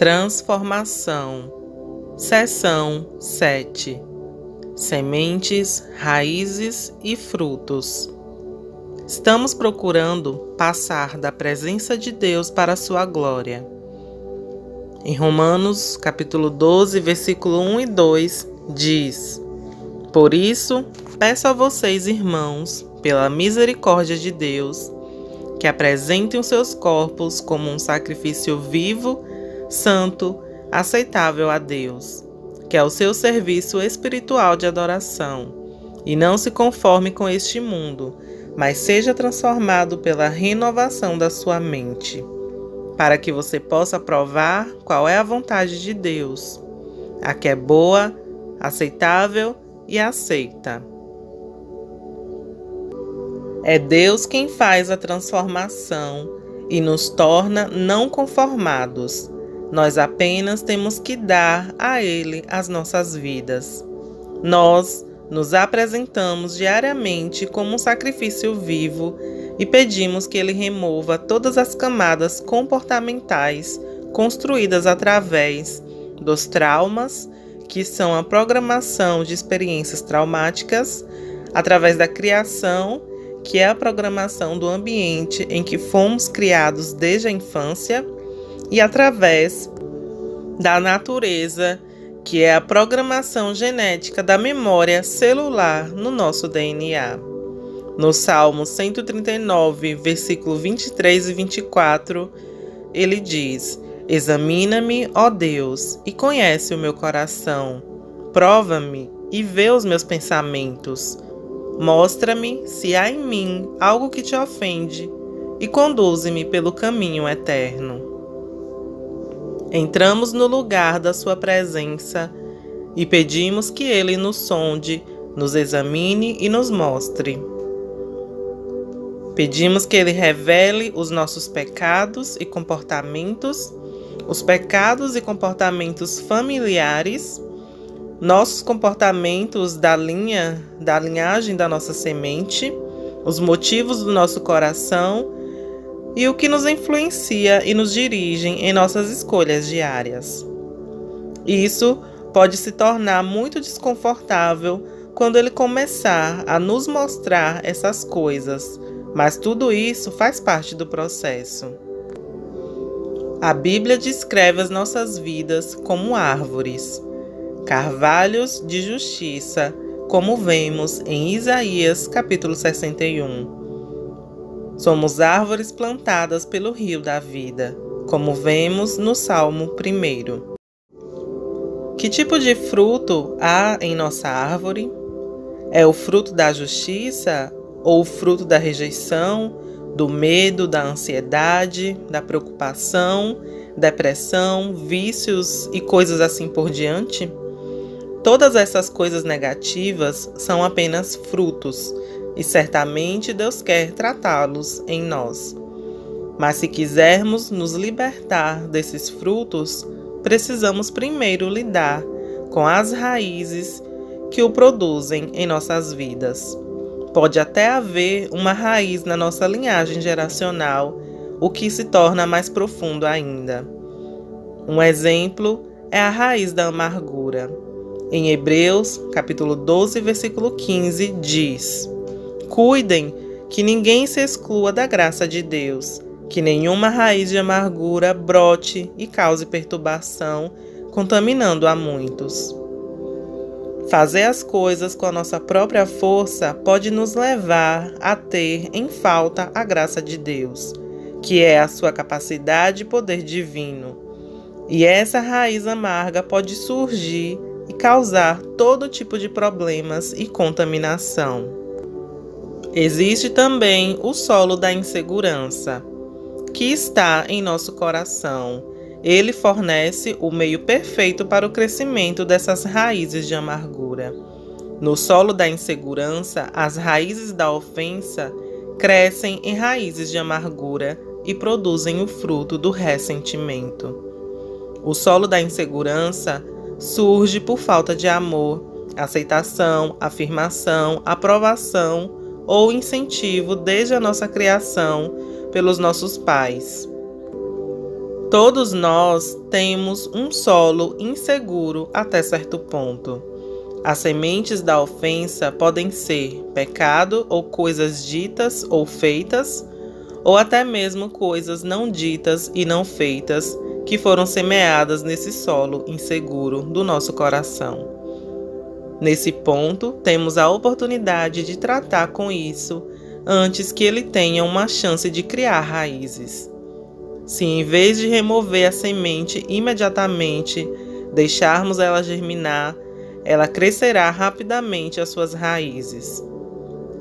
Transformação. Seção 7. Sementes, raízes e frutos. Estamos procurando passar da presença de Deus para a sua glória. Em Romanos, capítulo 12, versículo 1 e 2, diz: Por isso, peço a vocês, irmãos, pela misericórdia de Deus, que apresentem os seus corpos como um sacrifício vivo, santo, aceitável a Deus, que é o seu serviço espiritual de adoração, e não se conforme com este mundo, mas seja transformado pela renovação da sua mente, para que você possa provar qual é a vontade de Deus, a que é boa, aceitável e aceita. É Deus quem faz a transformação e nos torna não conformados. Nós apenas temos que dar a Ele as nossas vidas. Nós nos apresentamos diariamente como um sacrifício vivo e pedimos que Ele remova todas as camadas comportamentais construídas através dos traumas, que são a programação de experiências traumáticas, através da criação, que é a programação do ambiente em que fomos criados desde a infância, e através da natureza, que é a programação genética da memória celular no nosso DNA. No Salmo 139, versículo 23 e 24, ele diz: Examina-me, ó Deus, e conhece o meu coração. Prova-me e vê os meus pensamentos. Mostra-me se há em mim algo que te ofende e conduze-me pelo caminho eterno. Entramos no lugar da sua presença e pedimos que Ele nos sonde, nos examine e nos mostre. Pedimos que Ele revele os nossos pecados e comportamentos, os pecados e comportamentos familiares, nossos comportamentos da linhagem da nossa semente, os motivos do nosso coração e o que nos influencia e nos dirige em nossas escolhas diárias. Isso pode se tornar muito desconfortável quando Ele começar a nos mostrar essas coisas, mas tudo isso faz parte do processo. A Bíblia descreve as nossas vidas como árvores, carvalhos de justiça, como vemos em Isaías capítulo 61. Somos árvores plantadas pelo rio da vida, como vemos no Salmo 1. Que tipo de fruto há em nossa árvore? É o fruto da justiça ou o fruto da rejeição, do medo, da ansiedade, da preocupação, depressão, vícios e coisas assim por diante? Todas essas coisas negativas são apenas frutos, e certamente Deus quer tratá-los em nós. Mas se quisermos nos libertar desses frutos, precisamos primeiro lidar com as raízes que o produzem em nossas vidas. Pode até haver uma raiz na nossa linhagem geracional, o que se torna mais profundo ainda. Um exemplo é a raiz da amargura. Em Hebreus, capítulo 12, versículo 15, diz: Cuidem que ninguém se exclua da graça de Deus, que nenhuma raiz de amargura brote e cause perturbação, contaminando a muitos. Fazer as coisas com a nossa própria força pode nos levar a ter em falta a graça de Deus, que é a sua capacidade e poder divino. E essa raiz amarga pode surgir e causar todo tipo de problemas e contaminação. Existe também o solo da insegurança, que está em nosso coração. Ele fornece o meio perfeito para o crescimento dessas raízes de amargura. No solo da insegurança, as raízes da ofensa crescem em raízes de amargura e produzem o fruto do ressentimento. O solo da insegurança surge por falta de amor, aceitação, afirmação, aprovação ou incentivo desde a nossa criação pelos nossos pais. Todos nós temos um solo inseguro até certo ponto. As sementes da ofensa podem ser pecado ou coisas ditas ou feitas, ou até mesmo coisas não ditas e não feitas que foram semeadas nesse solo inseguro do nosso coração. Nesse ponto, temos a oportunidade de tratar com isso antes que ele tenha uma chance de criar raízes. Se em vez de remover a semente imediatamente, deixarmos ela germinar, ela crescerá rapidamente as suas raízes.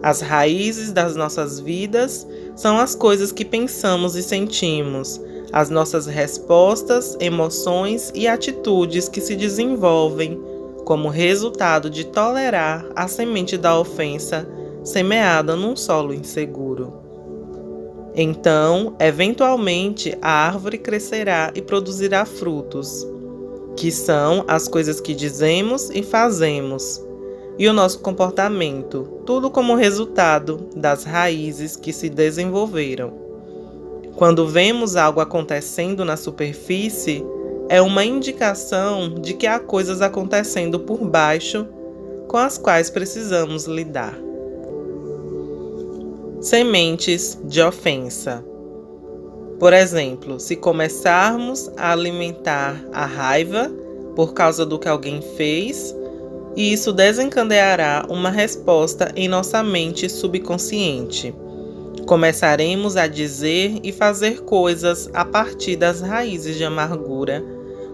As raízes das nossas vidas são as coisas que pensamos e sentimos, as nossas respostas, emoções e atitudes que se desenvolvem como resultado de tolerar a semente da ofensa semeada num solo inseguro. Então, eventualmente, a árvore crescerá e produzirá frutos, que são as coisas que dizemos e fazemos, e o nosso comportamento, tudo como resultado das raízes que se desenvolveram. Quando vemos algo acontecendo na superfície, é uma indicação de que há coisas acontecendo por baixo com as quais precisamos lidar. Sementes de ofensa. Por exemplo, se começarmos a alimentar a raiva por causa do que alguém fez, isso desencadeará uma resposta em nossa mente subconsciente. Começaremos a dizer e fazer coisas a partir das raízes de amargura,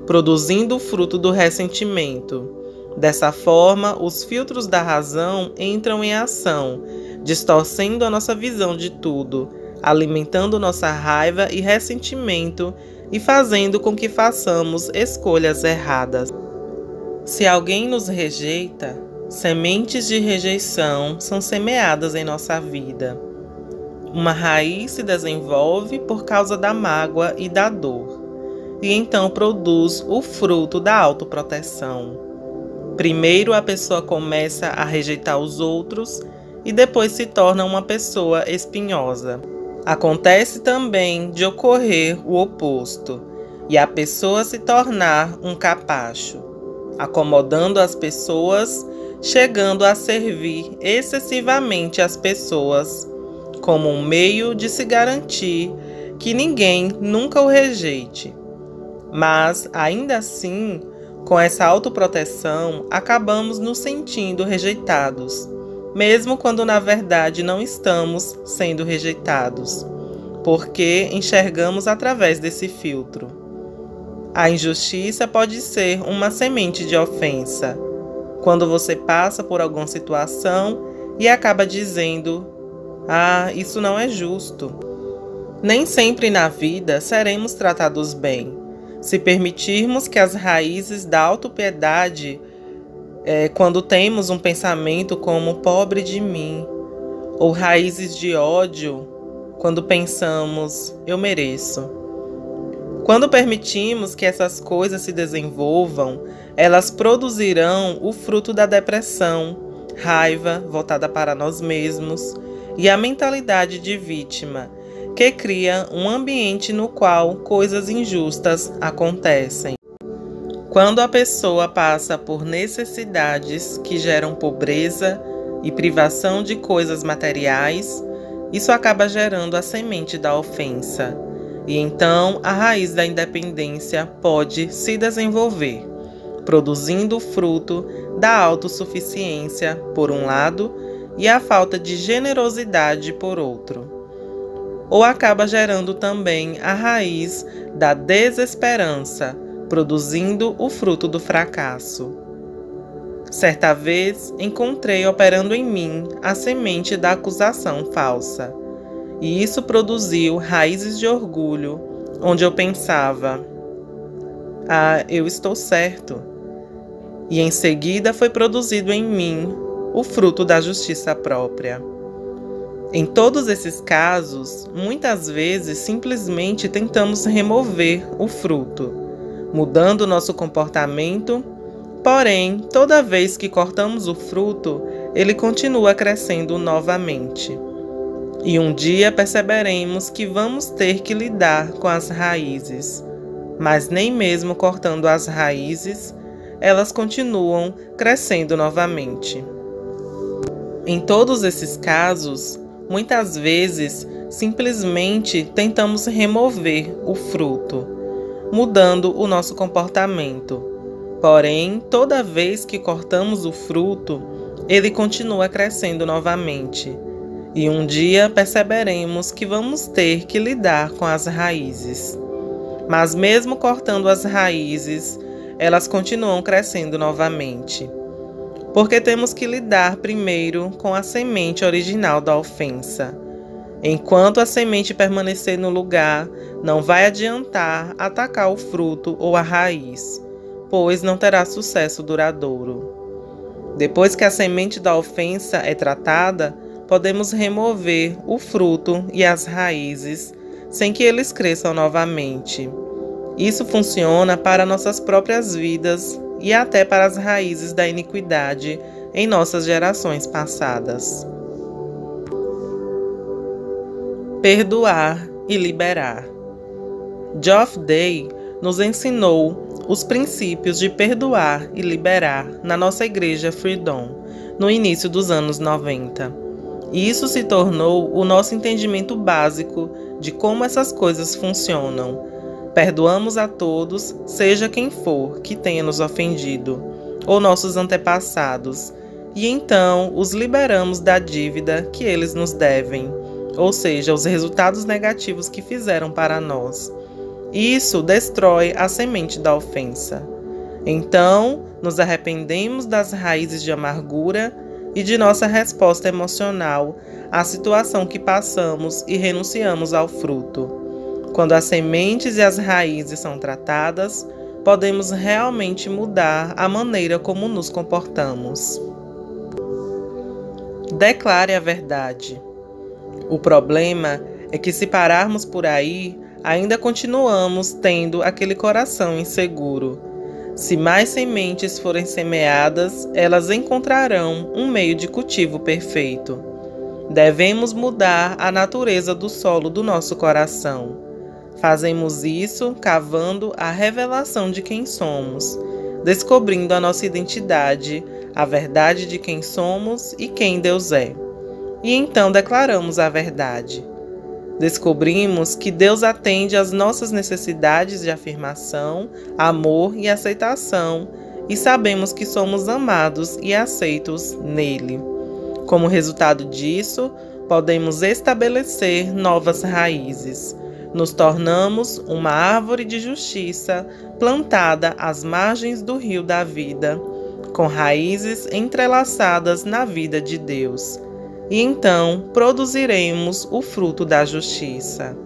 produzindo o fruto do ressentimento. Dessa forma, os filtros da razão entram em ação, distorcendo a nossa visão de tudo, alimentando nossa raiva e ressentimento e fazendo com que façamos escolhas erradas. Se alguém nos rejeita, sementes de rejeição são semeadas em nossa vida. Uma raiz se desenvolve por causa da mágoa e da dor, e então produz o fruto da autoproteção. Primeiro a pessoa começa a rejeitar os outros e depois se torna uma pessoa espinhosa. Acontece também de ocorrer o oposto, e a pessoa se tornar um capacho, acomodando as pessoas, chegando a servir excessivamente as pessoas, como um meio de se garantir que ninguém nunca o rejeite. Mas, ainda assim, com essa autoproteção, acabamos nos sentindo rejeitados, mesmo quando na verdade não estamos sendo rejeitados, porque enxergamos através desse filtro. A injustiça pode ser uma semente de ofensa, quando você passa por alguma situação e acaba dizendo: "Ah, isso não é justo". Nem sempre na vida seremos tratados bem, se permitirmos que as raízes da autopiedade, quando temos um pensamento como "pobre de mim", ou raízes de ódio, quando pensamos "eu mereço". Quando permitimos que essas coisas se desenvolvam, elas produzirão o fruto da depressão, raiva voltada para nós mesmos e a mentalidade de vítima, que cria um ambiente no qual coisas injustas acontecem. Quando a pessoa passa por necessidades que geram pobreza e privação de coisas materiais, isso acaba gerando a semente da ofensa. E então a raiz da independência pode se desenvolver, produzindo o fruto da autossuficiência, por um lado, e a falta de generosidade, por outro. Ou acaba gerando também a raiz da desesperança, produzindo o fruto do fracasso. Certa vez encontrei operando em mim a semente da acusação falsa, e isso produziu raízes de orgulho, onde eu pensava: "Ah, eu estou certo". E em seguida foi produzido em mim o fruto da justiça própria. Em todos esses casos, muitas vezes simplesmente tentamos remover o fruto, mudando nosso comportamento, porém, toda vez que cortamos o fruto, ele continua crescendo novamente. E um dia perceberemos que vamos ter que lidar com as raízes, mas nem mesmo cortando as raízes, elas continuam crescendo novamente. Em todos esses casos, muitas vezes simplesmente tentamos remover o fruto, mudando o nosso comportamento. Porém, toda vez que cortamos o fruto, ele continua crescendo novamente. E um dia perceberemos que vamos ter que lidar com as raízes. Mas mesmo cortando as raízes, elas continuam crescendo novamente. Porque temos que lidar primeiro com a semente original da ofensa. Enquanto a semente permanecer no lugar, não vai adiantar atacar o fruto ou a raiz, pois não terá sucesso duradouro. Depois que a semente da ofensa é tratada, podemos remover o fruto e as raízes sem que eles cresçam novamente. Isso funciona para nossas próprias vidas e até para as raízes da iniquidade em nossas gerações passadas. Perdoar e liberar. Geoff Day nos ensinou os princípios de perdoar e liberar na nossa igreja Freedom, no início dos anos 90. E isso se tornou o nosso entendimento básico de como essas coisas funcionam. Perdoamos a todos, seja quem for que tenha nos ofendido, ou nossos antepassados, e então os liberamos da dívida que eles nos devem, ou seja, os resultados negativos que fizeram para nós. Isso destrói a semente da ofensa. Então, nos arrependemos das raízes de amargura e de nossa resposta emocional à situação que passamos e renunciamos ao fruto. Quando as sementes e as raízes são tratadas, podemos realmente mudar a maneira como nos comportamos. Declare a verdade. O problema é que, se pararmos por aí, ainda continuamos tendo aquele coração inseguro. Se mais sementes forem semeadas, elas encontrarão um meio de cultivo perfeito. Devemos mudar a natureza do solo do nosso coração. Fazemos isso cavando a revelação de quem somos, descobrindo a nossa identidade, a verdade de quem somos e quem Deus é. E então declaramos a verdade. Descobrimos que Deus atende às nossas necessidades de afirmação, amor e aceitação, e sabemos que somos amados e aceitos nele. Como resultado disso, podemos estabelecer novas raízes. Nos tornamos uma árvore de justiça plantada às margens do rio da vida, com raízes entrelaçadas na vida de Deus. E então produziremos o fruto da justiça.